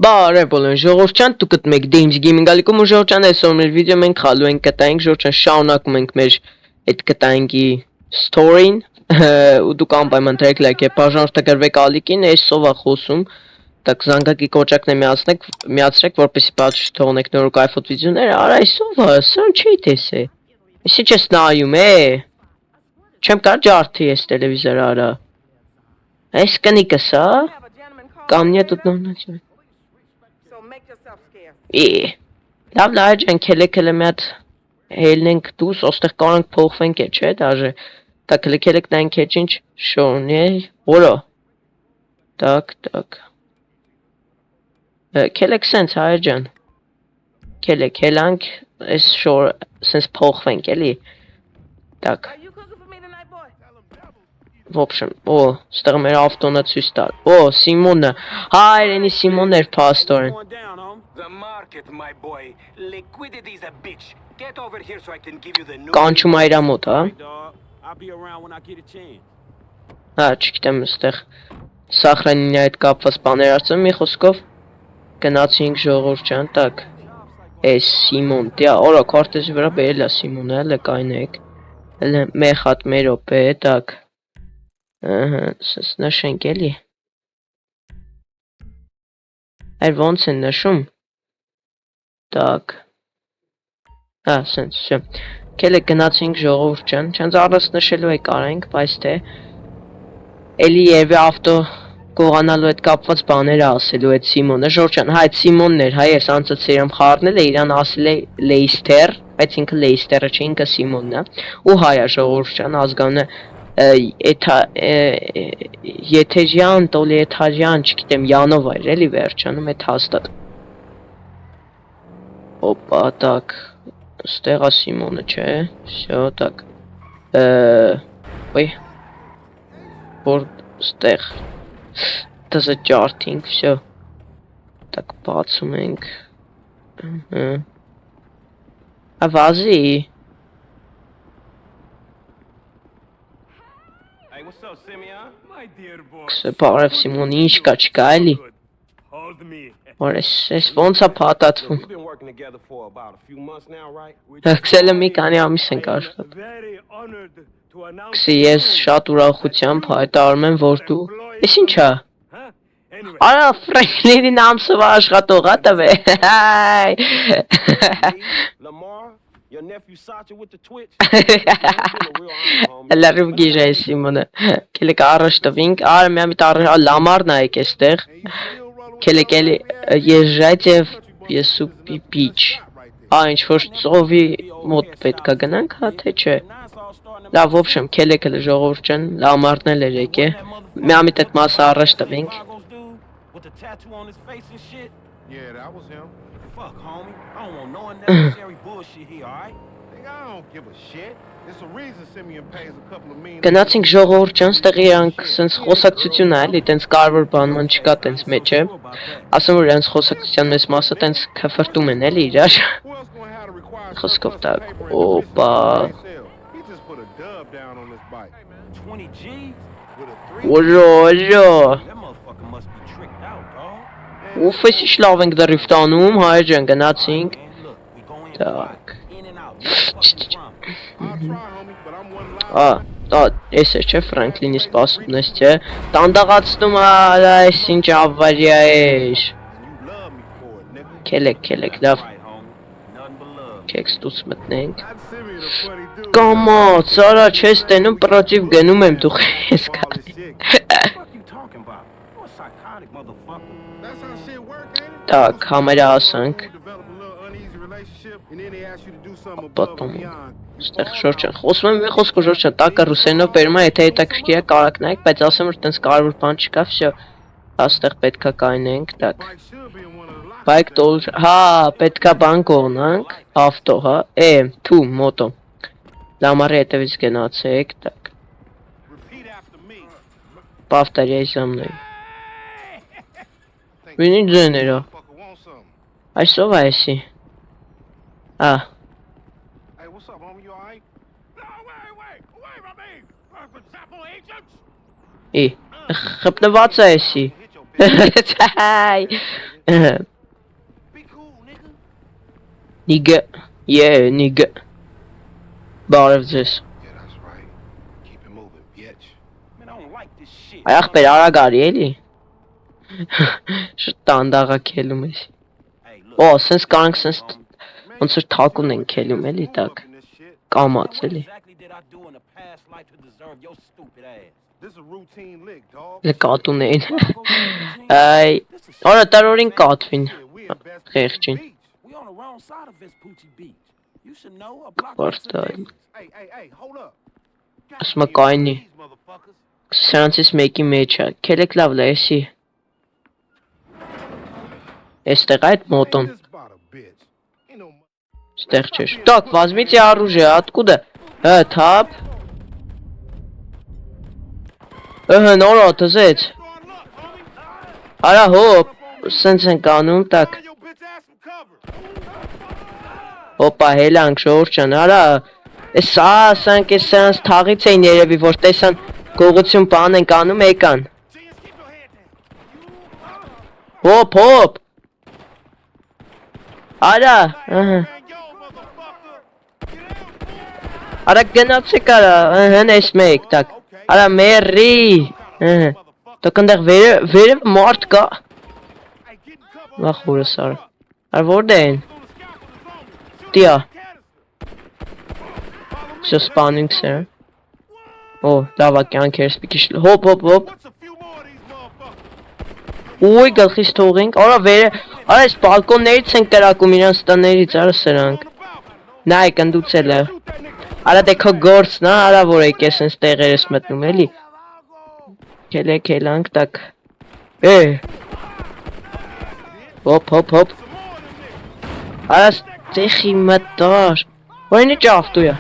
Բարև բոլորին, ժողովրդյան դուք եք Dames Gaming ալիքում ու ժողովրդյան այսօր մեր վիդեո մենք խալու ենք կտայինք ժողովրդյան շարունակում ենք մեր այդ կտայինքի story-ին ու դուք անպայման դրեք լայք եւ բաժանորդը գրվեք ալիքին, այսով է խոսում տակ զանգակի կոճակն միացրեք որպեսզի բաց չթողնեք նոր ու կայֆոտ վիդեոներ, արա այսով է, սա չի տեսե։ Իսկ չես նայում, չեմ կար ջարդի այս տելևիզորը արա։ Այս կնիկը սա կամ նյա тут нужно լավ լավ ջան քելեքելը մի հատ հելնենք դուս ոստեղ կարող ենք փոխվենք չէ դաժե դա քելեքելեք նայենք ինչ շոնի որո так քելեք սենց հայ ջան քելեք հելանք այս շոր սենց փոխվենք էլի так В общем, ստեղ մեր ավտոնը ցույց տալ։ Սիմոնը, հայրենի Սիմոնն էր փաստորեն։ Կանչում է իր մոտ, հա։ Հա, չգիտեմ, ստեղ Սախրանինի հետ կապված բաներ ասում, մի խոսքով գնացինք ժողովուրդ ջան, так։ Սիմոն, դիա, օրա քարտեզի վրա բերել է Սիմոնը, հələ կայնեք։ Հələ մեր հատ մեր օպե, так։ Ահա, սենց նշենք էլի։ Այր ոնց են նշում։ Так։ Հա, սենց, всё։ Քելեք գնացինք ժողովուրդ ջան, չանց առանց նշելու եք արենք, բայց թե էլի երևի ավտո գողանալու հետ կապված բաներ ասելու այդ Սիմոնը, ժողովուրդ ջան, հա այդ Սիմոնն էր, հա ես անցած սերիամ խառնել է, իրան ասել է Լեյստեր, բայց ինքը Լեյստերը չէ, ինքը Սիմոնն է, ու հայ է ժողովուրդ ջան, ազգանունը Եթեջյան, Տոլիեթաջյան, չգիտեմ, Յանով էր, էլի վերջանում այդ հաստատ։ Օպա, так, ստեղ է Սիմոնը, չէ, всё, так, որ ստեղ, դզը ջարդինք, всё, так, բացում ենք, ավազի, Բարև Սիմոն, ինչ կա չկա էլի։ Որ ես ոնց է փաթաթվում։ Քսելը մի քանի ամիս ենք աշխատում։ Քսի ես շատ ուրախությամբ հայտարարում եմ, որ դու։ Էս ի՞նչ է։ Արա Ֆրենքլինին ամսով աշխատող է տվե։ Your nephew Sacha with the Twitch. Լարում գիժա է Սիմոնը։ Քելեք առաջ տվինք, արը մի ամիտ առաջ լամարն է եք էստեղ։ Քելեք էլի եժայց և եսու պիպիչ։ Ինչ որ ծովի մոտ պետք է գնանք, հա թե չէ։ Լավ, в общем, քելեք էլի ժողովուրդ ջան, լամարն էլ էր եք է։ Մի ամիտ այդ մասը առաջ տվինք։ Yeah, that was him. Fuck, homie. I don't want no unnecessary bullshit here, alright? Nigga, I don't give a shit. There's a reason Simeon pays a couple of million. Գնացինք ժողովուրդ ջան, ստեղ իրանք սենց խոսակցություն է, էլի, տենց կարևոր բանման չկա տենց մեջ է։ Ասում որ իրանք խոսակցության մեծ մասը տենց քֆրտում են, էլի, իրար։ Խոսքով տակ, օպա։ Օրո։ Ուֆ, ես ինչ լավ ենք դրիվ տանում, հայր ջան, գնացինք։ Так։ Ես է չէ, Ֆրենքլինի սպասումն ես չէ, տանդաղացնում այս ինչ ավարյա էր։ Քելեք, լավ։ Քեք ստուց մտնենք։ Կամաց, արա, չես տենում, պրոտիվ գնում եմ դուխ ես կանի։ Так, համերա ասանք։ Потом ստեղ շորջան, խոսում եմ մի խոսքով շորջան, տակը ռուսերենով բերում է, եթե հետաքրքիր է կարակ նայեք, բայց ասեմ որ տենց կարևոր բան չկա, всё։ Աստեղ պետքա կայնենք, так։ Բայկ դոլ, հա, պետքա բան կողնանք, ավտո, հա, թու, մոտո։ Լամարի հետևից գնացեք, так։ Повторяй за мной։ Վինի ձեներա։ Այսով է էսի։ Խպնված է էսի։ Be cool, nigga. Nigga. Yeah, nigga. Բարև ձեզ։ Yeah, that's right. Keep it moving, bitch. Man, I don't like this shit. Ախպեր արագ արի էլի։ Շուտ տանդաղա քելում ես։ Hey, look. Օ, սենց կանք սենց Man, ոնց որ թակուն են քելում էլի տակ։ Կամած what էլի։ exactly did I do in a past life to deserve your stupid ass? This a routine lick, dog. Կատուն էին։ Այ, օրա տարորին կատվին։ Խեղճին։ We on the wrong side of Vespucci Beach. You should know a block Պարտայ։ Hey, hold up. Ասում կայնի։ Սրանցից մեկի մեջ է։ Քելեք լավ լեսի։ Էստեղ այդ մոտոն։ Ստեղ չէ։ Так, возьмите оружие. Откуда? Թափ։ Նորո տզեց։ Արա հոպ, սենց են կանում, так։ Հոպա, հելանք, շորչան, արա։ Սանք ես սրանց թաղից էին երևի, որ տեսան գողություն բան են կանում եկան։ Հոպ, հոպ։ Արա, Արա գնացեք արա, հենց մեկ, так։ Արա մերի։ Դուք այնտեղ վերև մարդ կա։ Վախորս արա։ Արա որտե են։ Տիա։ Все spawning sir. Օ, լավա կյանքերս պիկիշ։ Հոպ, հոպ, հոպ։ Ուй, գլխից թողենք։ Արա վերը, արա այս բալկոններից են կրակում իրանց տներից, արա սրանք։ Նայք, ընդուծել է։ Արա դե քո գործն է, արա որ եք ես ինձ տեղերս մտնում էլի։ Քելեք հելանք, տակ։ Հոպ, հոպ, հոպ։ Արա ստեղի մտար։ Որինի ճավտու է։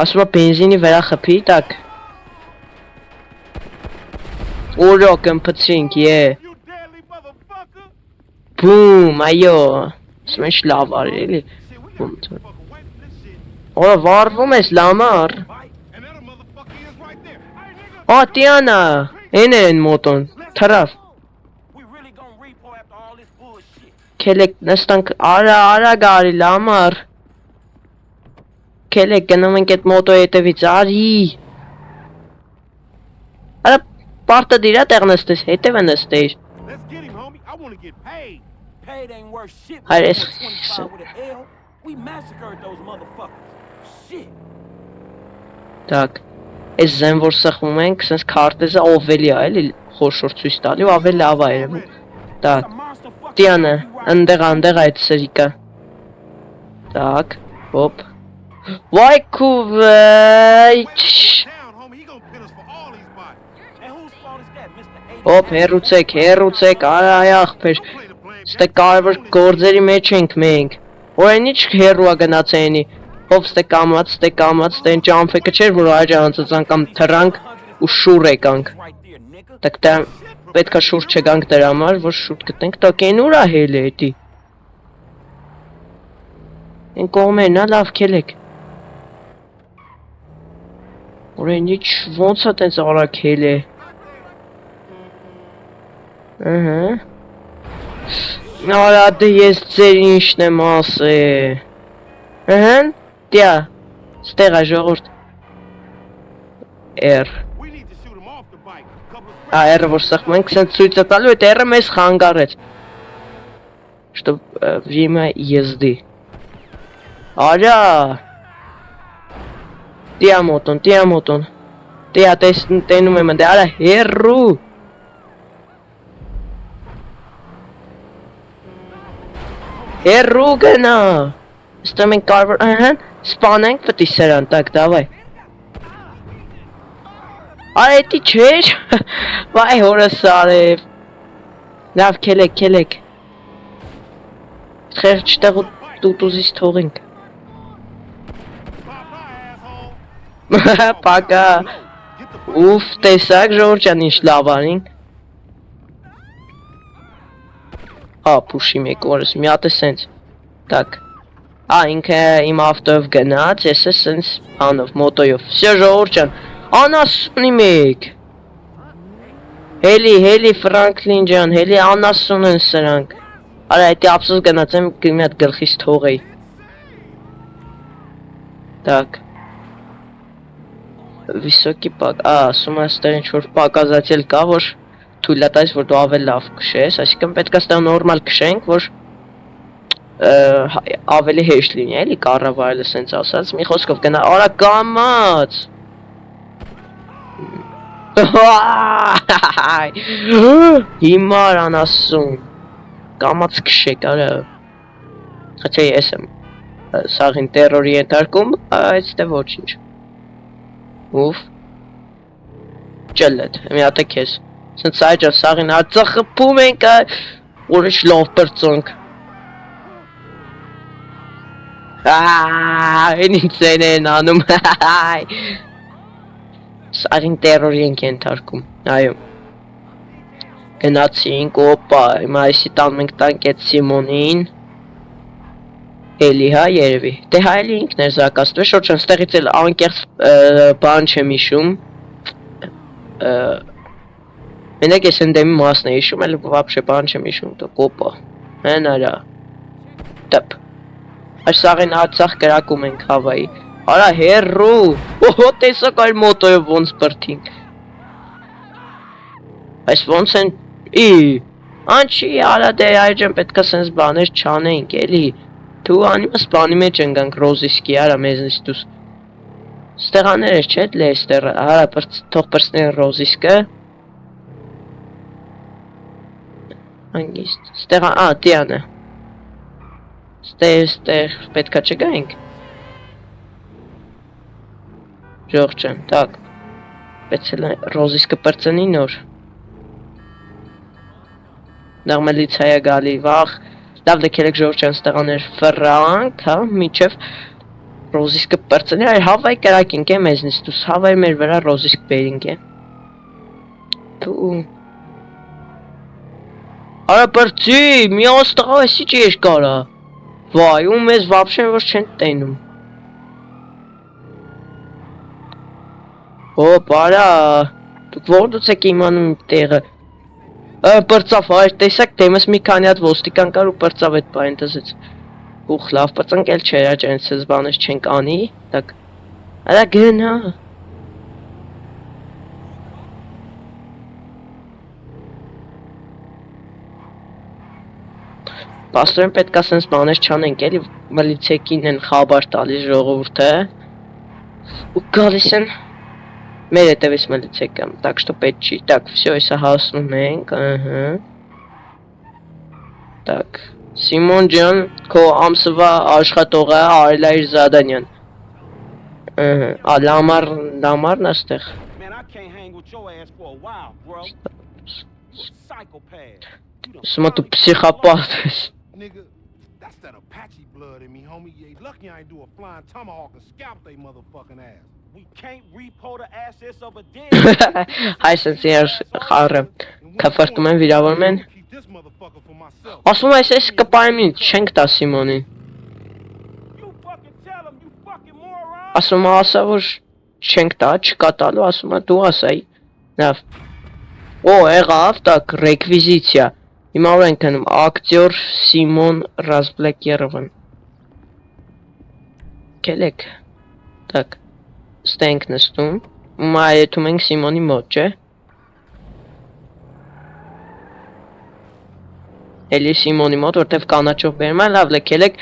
Ասում է բենզինի վրա խփի, տակ։ Օրոք ըմպցրինք, Բում, այո։ Ասում են շլավ արի, էլի։ Օրա վարվում ես լամար։ Տիանա, են են մոտոն, թրավ։ Քելեք նստանք, արա գարի լամար։ Քելեք գնում ենք այդ մոտո հետևից, արի։ Արա պարտը դիրա տեղ նստես, հետևը նստեիր։ Հայր ես Так, այս զեն որ սխվում ենք, սենց քարտեզը ովելի է, էլի խոշոր ցույց տալի ու ավելի լավ է երևում։ Так, Տիանը, ընդեղ այդ սրիկը։ Так, հոպ։ Վայ քուվայ։ Հոպ, հերուցեք, արա ախպեր։ Ստե կարևոր գործերի մեջ ենք մենք։ Որեն ինչ հերուա գնացեինի։ Հոպ ստե կամած, ստե են ճամփեկը չէր, որ այջանցած անգամ թրանք ու շուր եկանք։ Так դա պետքա շուր չգանք դրա համար, որ շուտ գտնենք, տակ են ուրա հել է էտի։ Են կողմերն ա լավ քելեք։ Որեն ինչ ոնց է տենց արագ հել է։ Արա դե ես ձեր ինչն եմ ասել։ Տիա, ստեղ է ժողորդ։ R-ը որ սխվում ենք, սենց ցույց է տալու, այդ R-ը մեզ խանգարեց։ Чтоб время езды։ Արա։ Տիա մոտոն։ Տիա տենում եմ ընդ, արա հերրու։ Հերրու գնա։ Ստեմ ենք կարվր, սպանենք պտի սրան, տակ, դավայ։ Արա էտի չէր, վայ հորս արև։ Լավ քելեք։ Խեղճ տեղ տուտուզից թողենք։ Պակա։ Ուվ, տեսակ ժողորջան ինչ լավ արին։ Փուշի մեկ օրս, մի հատ է սենց։ Так, ինքը իմ ավտոյով գնաց, ես է սենց անով, մոտոյով։ Всё ժողորջան, անասունի մեկ։ Հելի Ֆրանկլին ջան, հելի անասուն են սրանք։ Արա էդի ափսոս գնացեմ մի հատ գլխից թողեի։ Так. Վիսոկի պակ, ասում եմ ստեղ ինչ-որ պակազացել կա, որ թույլատայս, որ դու ավել լավ քշես, այսինքն պետք է ստեղ նորմալ քշենք, որ ավելի հեշտ լինի, էլի կառավարելը սենց ասած, մի խոսքով գնա, արա կամաց։ Հիմար անասուն, կամաց քշեք, արա։ Հաչա ես եմ սաղին տերորի ենթարկում, այս դե ոչինչ։ Ուվ ճելետ, մի հատ է քեզ։ Սենց այջա սաղին արձախպում ենք, ուրիշ լով պրծոնք։ Ինձ են անում, սաղին տերորի ենք ենթարկում, այո։ Գնացինք, օպա, հիմա այսի տան մենք տանք էտ Սիմոնին։ Էլի հա երևի, դե հա էլի ինքն էր զակաստվե, շորջան ստեղից էլ անկեղծ բան չեմ իշում։ Մենակ ես ընդեմի մասն է իշում, էլ վապշե բան չեմ իշում, տոք օպա, հեն արա, տպ։ Այս սաղին արձախ կրակում ենք հավայի, արա հերրու, օհո տեսակ այլ մոտոյով ոնց բրթինք։ Այս ոնց են, անչի արա դե այջան պետքա սենց բաներ չանենք էլի, դու անիմս բանի մեջ ընգանք ռոզիսկի արա մեզնից դուս։ Ստեղաներ ես չէ լեստերը, արա թող պրսներ ռոզիսկը։ Անգիստ, ստեղան, տիանը։ Ստեղ պետքա չգայինք։ Ժողջան, տակ, պետք է ռոզիսկը պրծնի նոր։ Նաղմելից հայա գալի վաղ, լավ դեքերեք ժողջան ստեղաներ ֆրանք, հա, միչև ռոզիսկը պրծնի, այր հավայ կրակինք է մեզնից, դուս հավայ մեր վրա ռոզիսկ բերինք է։ Դու արա պրծի, մի աստղա էսի չի երկարա։ Վայ, ու մեզ վապշեն որ չեն տենում։ Հոպ, արա, դուք որդուց եք իմանում իմ տեղը։ Պրծավ, այր տեսակ դեմս մի քանի հատ ոստիկան կար ու պրծավ էդ բային տզից։ Ուխ, լավ պրծանք էլ չեր աջ այնց ես բանես չենք անի, տակ, արա գնա։ Պաստորեն պետք է սենց բանես չանենք էլի, մլիցեկին են խաբար տալիս ժողովուրդը ու գալիս են մեր հետևից մլիցեկը, так что պետք չի, так, всё, այսա հասնում ենք, Так, Սիմոն ջան, քո ամսվա աշխատողը Արելա իր Զադանյան։ Լամարն աստեղ։ Man, I can't hang with your ass for a while, bro. You a psychopath. Սմա դու պսիխապատ ես։ Nigga, that's that Apache blood in me, homie. You ain't lucky I ain't do a flying tomahawk and scalp they motherfucking ass. We can't repo the assets of a dead. Հայ սենց երս խարը, կվրտում են վիրավորում են։ Ասում այս ես կպայմին, չենք տա Սիմոնին։ Ասում ասա որ չենք տա, չկա տալու, ասում դու ասայի։ Լավ։ Օ, եղավ, так, ռեկվիզիցիա։ Հիմա որ ենք անում ակտյոր Սիմոն Ռազբլեկերովն։ Կելեք։ Так, ստենք նստում։ Մայեթում ենք Սիմոնի մոտ, չէ։ Էլի Սիմոնի մոտ, որտեվ կանաչով բերում է, լավ լքելեք,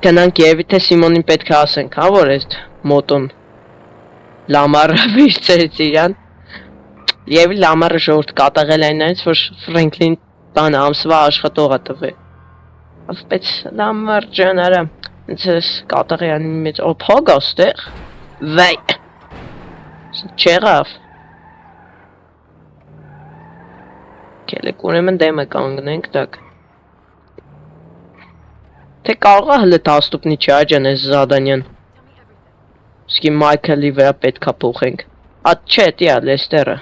գնանք երևի թե Սիմոնին պետք է ասենք, հա, որ էս մոտոն լամարը վերցրեց իրան։ Երևի լամարը ժողովուրդ կատաղել է այնից, որ Ֆրենքլին բանը ամսվա աշխատողը տվե։ Բայց լամար ջան արա, ինձ կատաղի անի մեծ փող աստեղ։ Վայ։ Չեղավ։ Կելեք ուրեմն դեմը կանգնենք, так։ Թե կարող է հլը տաստուպնի չի աջան ես Զադանյան։ Սկի Մայքլի վրա պետքա փոխենք։ Ատ չէ, տիա Լեստերը։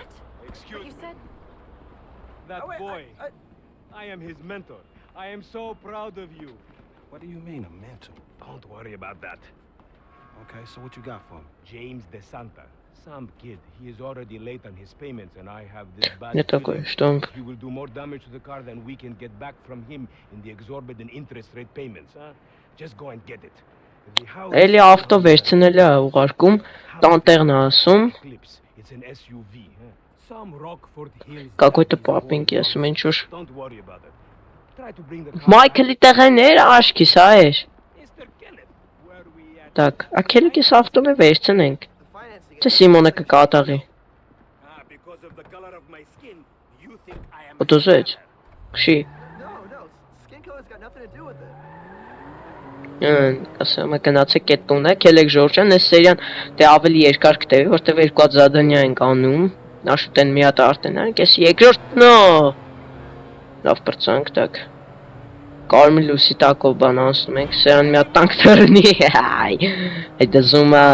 That boy. I am his mentor. I am so proud of you. What do you mean a mentor? Don't worry about that. Okay, so what you got for him? James DeSanta. Some kid. He is already late on his payments, and I have this bad Не такое, feeling что он... he will do more damage to the car than we can get back from him in the exorbitant interest rate payments, huh? Just go and get it. The house... Էլի ավտո վերցնել է ուղարկում, տանտեղն է ասում, Eclipse. It's an SUV, huh? Some Rockford Hills... Какой-то պապինք է ասում, ինչ որ... Don't worry about it. Try to bring the car... Մայքլի տեղեներ աշկիս, հա էր։ Mr. Kenneth, where we at? Так, ակելիկես ավտոն է վերցնենք։ Թե Սիմոնը կկատաղի։ Ah, because of the color of my skin, you think I am... Ոտոզեց։ Քշի։ No, skin color's got nothing to do with it. Ասում եմ գնացեք այդ տունը, քելեք Ժորժան, այս սերիան դե ավելի երկար կտևի, որտեվ երկու հատ զադանյա ենք անում։ Աշուտեն մի հատ արտենանք, ես երկրորդն է։ Լավ բրցանք, так։ Կարմիր լույսի տակով բան ասում ենք, սերան մի հատ տանկ թռնի։ Այդ դզումը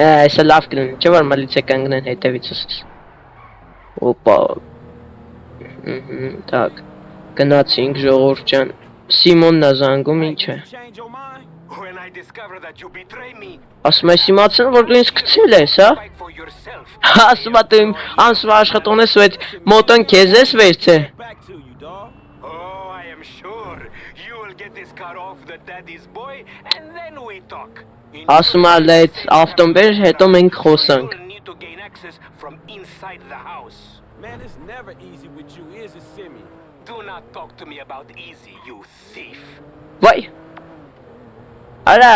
Այսը լավ կլինի, չէ՞ որ մալիցե կանգնեն հետևիցս։ Օպա։ Так։ Գնացինք ժողովուրդ ջան։ Սիմոնն է զանգում, ինչ է։ Change your mind? When I discover that you betray me, Ասում ես իմացել որ դու ինձ գցել ես, հա։ fight for yourself. Ասում եմ դու իմ անսվա աշխատողն ես ու այդ մոտոն քեզ ես վերցել։ Back to you, dog. Oh, I am sure you will get this car off the daddy's boy, and then we talk. Ասում եմ այդ ավտոն բեր, հետո մենք խոսանք։ You'll need to gain access from inside the house. Man, it's never easy with you, is it, Simeon? Do not talk to me about easy, you thief. Վայ։ Արա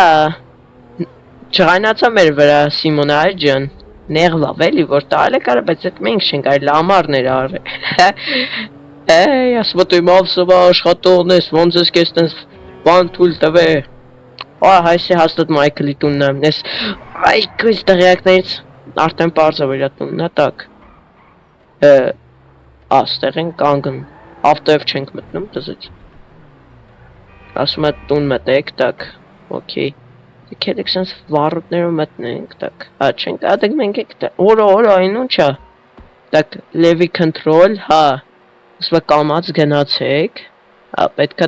Չղայնացա մեր վրա Սիմոնը այ ջան։ Նեղվավ էլի որ տալ է կարա, բայց այդ մենք չենք այլ լամարներ արել։ Էй, ասում եմ դու իմ ավսվա աշխատողն ես, ոնց ես քեզ տես բան թույլ տվե։ Ահա հայսի հաստատ Մայքլի տունն է։ Ես այ քույս տեղյակներից արդեն բարձր վրա տունն է, так։ Աստեղ են կանգն։ Ավտոև չենք մտնում, դզից։ Ասում եմ տուն մտեք, так։ Okay։ Եկեք sense վառուտներով մտնենք, так։ Չենք, ադեք մենք եք օրա այն ինչա։ Так, լևի control, հա։ Ասում եմ կամած գնացեք։ Հա, պետքա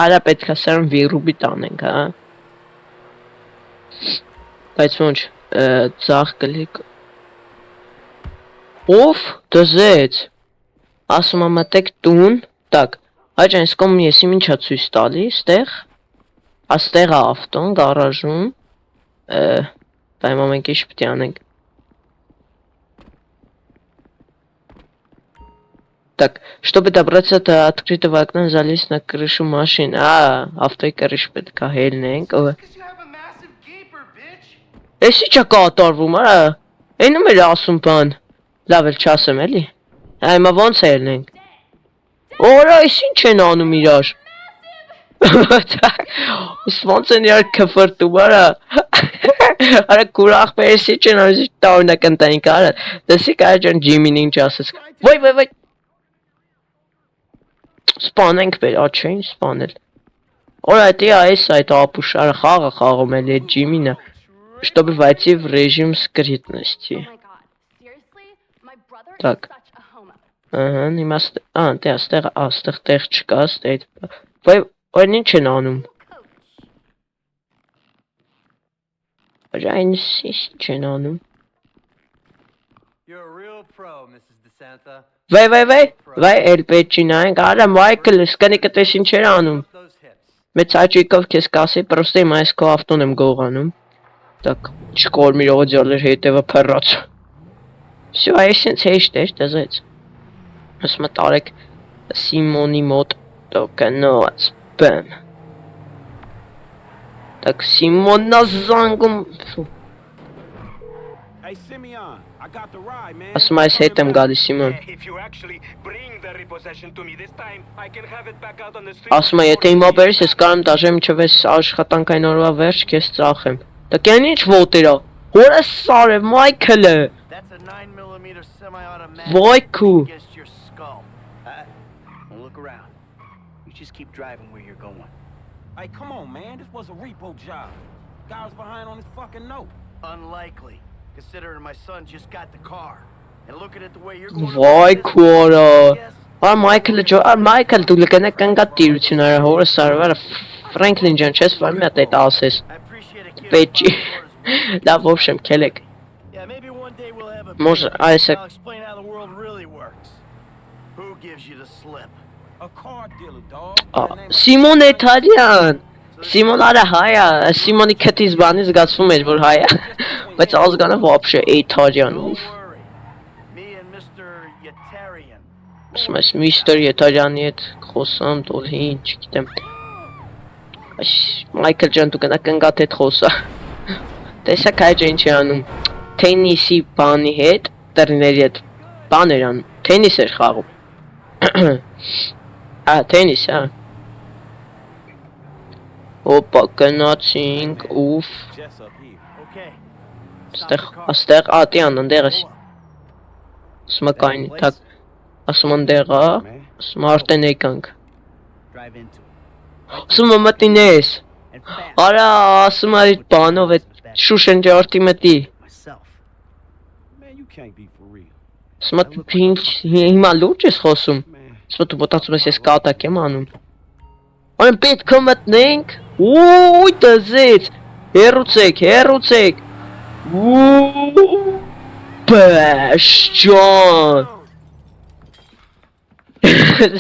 արա պետքա սարն վիրուբի տանենք, հա։ Բայց ոնչ, ծաղ կլիկ։ Ով դզեց։ Ասում եմ մտեք տուն, так։ Այջ այս կողմ ես իմ ինչա ցույց տալի, ստեղ։ Աստեղ է ավտոն, գարաժում։ Բայց մենք ինչ պետք է անենք։ Так, чтобы добраться до открытого окна, залезть на крышу машин. Автоյի крышу պետք է հելնենք։ Էսի չա կատարվում, արա։ Էնում էր ասում բան։ Լավ էլ չասեմ էլի։ Հիմա ոնց հելնենք։ Օրա, էս ինչ են անում իրար։ Ոնց են իրար քֆրտում, արա։ Արա կուրախ պերսի չեն արի տավնակ ընտանիք, արա։ Դեսի կարա ջան Ջիմին ինչ ասես։ Վայ։ Սպանենք բեր, չէին սպանել։ Օրա դիա էս այդ ապուշարը խաղը խաղում էլի Ջիմինը, чтобы войти в режим скрытности։ Так։ Ահա, հիմա դե աստեղ տեղ չկա, ստեղ։ Վայ, այն ինչ են անում։ Այն ինչ են անում։ You're a real pro, Mrs. DeSanta. Վայ, էլ պետք չի նայենք, արա Մայքլը սկանի կտես ինչ էր անում։ Those hips. Մեծ աճիկով քեզ կասի, պրոստե իմ այս քո ավտոն եմ գողանում։ Так, չկորմիրողը ձյալեր հետևը փռած։ Всё, այսինքն հեշտ էր, դզեց։ Ասում տարեք Սիմոնի մոտ տոկնոց, բեմ։ Так, Սիմոնն զանգում։ Hey, Simeon, I got the ride, man. Ասում այս հետ եմ գալիս Սիմոն։ If you actually bring the repossession to me this time, I can have it back out on the street. Ասում եմ, եթե հիմա բերես, ես կարամ դաժեմ չվես աշխատանքային օրվա վերջ քեզ ծախեմ։ Так այն ինչ ոտերա։ Հորա սարը Մայքլը։ That's a 9mm semi-automatic Voy, cool. against your skull. Don't look around. You just keep driving where you're going. Hey, come on, man. This was a repo job. Guy was behind on his fucking note. Unlikely, considering my son just got the car. And looking at the way you're going. Վայ քորա։ Ա Մայքլը ջո, Մայքլ դու լկնա կանգա տիրությունները հորը սարվարը Ֆրանկլին ջան, չես վար մի հատ այդ ասես։ I appreciate it, kid. Bitch. Orders Da, в общем, келек. Yeah, maybe one day we'll have a Може, beer, айде and I'll explain how the world really works. Who gives you the slip? A car dealer, dog. Սիմոն Էթարյան։ Սիմոն արա հայ է, Սիմոնի քթից բանից զգացվում էր, որ հայ է։ Բայց ազգանը вообще Էթարյան։ Don't worry. Me and Mr. Yetarian. Ասում ես Միսթր Էթարյանի հետ խոսամ, տոլհին, չգիտեմ։ Այս Մայքլ ջան դու կնա կնգատ հետ խոսա։ Տեսակ հայ ջան չի անում։ Թենիսի բանի հետ, տրների հետ բան էր անում։ Թենիս էր խաղում։ Թենիս, Օպա, գնացինք, ուֆ, Okay. աստեղ, տյան, ընդեղ ես, ասում է կայնի, թակ, ասում ընդեղ, ասում արդեն եկանք, Drive into it. ասում է մտին ես, And fast. արա, ասում է այդ բանով, այդ շուշնջարտի մտի, Myself. Man, you can't be for real. ասում է հիմա լուրջ ես խոսում, Man. ասում է դու ոտացում ես ես կատակ եմ անում, Այն պետք է մտնենք, ուй դզեց, հերուցեք, բաշ ջան,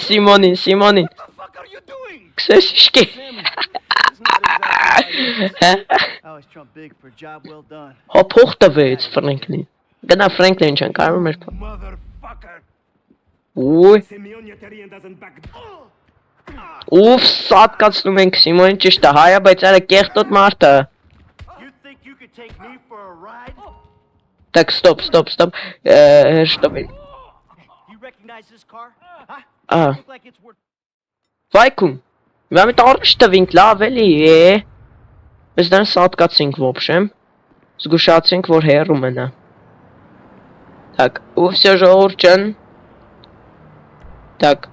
Սիմոնին, What the fuck are you doing? քսես իշկի, It's not exactly I always trump big for a job well done. հա փող տվեց Ֆրենքլին, գնա Ֆրենքլին չեն կարում էր, motherfucker. ուй, Semyon Yetarian doesn't back. ուվ սատկացնում ենք Սիմոնին ճիշտ է, հայա, բայց արա կեղտոտ մարդ է, You think you could take me for a ride? տակ ստոպ, շտոպ, You recognize this car? Huh? ա, Look like it's worth. վայքում, վամիտ արշ տվինք, լավ էլի է, Biz dənə սատկացինք в общем, զգուշացինք, որ հեռու մնա, Так, ու всё ժողովուրդ ջան, Так,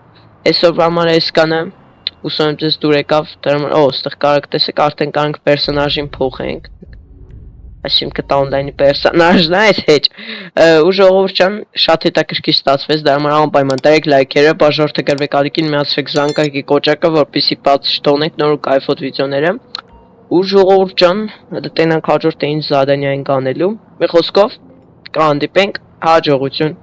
այսօրվա համար այսքանը, ուսում եմ ձեզ դուր եկավ, ստեղ կարակ տեսեք, արդեն կարանք պերսոնաժին փոխենք, այսինքն կտաունլայնի պերսոնաժն է այս հեչ, ու ժողովուրդ ջան, շատ հետաքրքիր ստացվեց, դրա համար անպայման տերեք լայքերը, բաժորթը գրվեք ալիքին, միացրեք զանգակի կոճակը, որպեսզի բաց չթողնենք նոր ու կայֆոտ վիդեոները, ու ժողովուրդ ջան, դտենանք հաջորդ ինչ զադանյա ենք անելու, մի խոսքով, կհանդիպենք, հաջողություն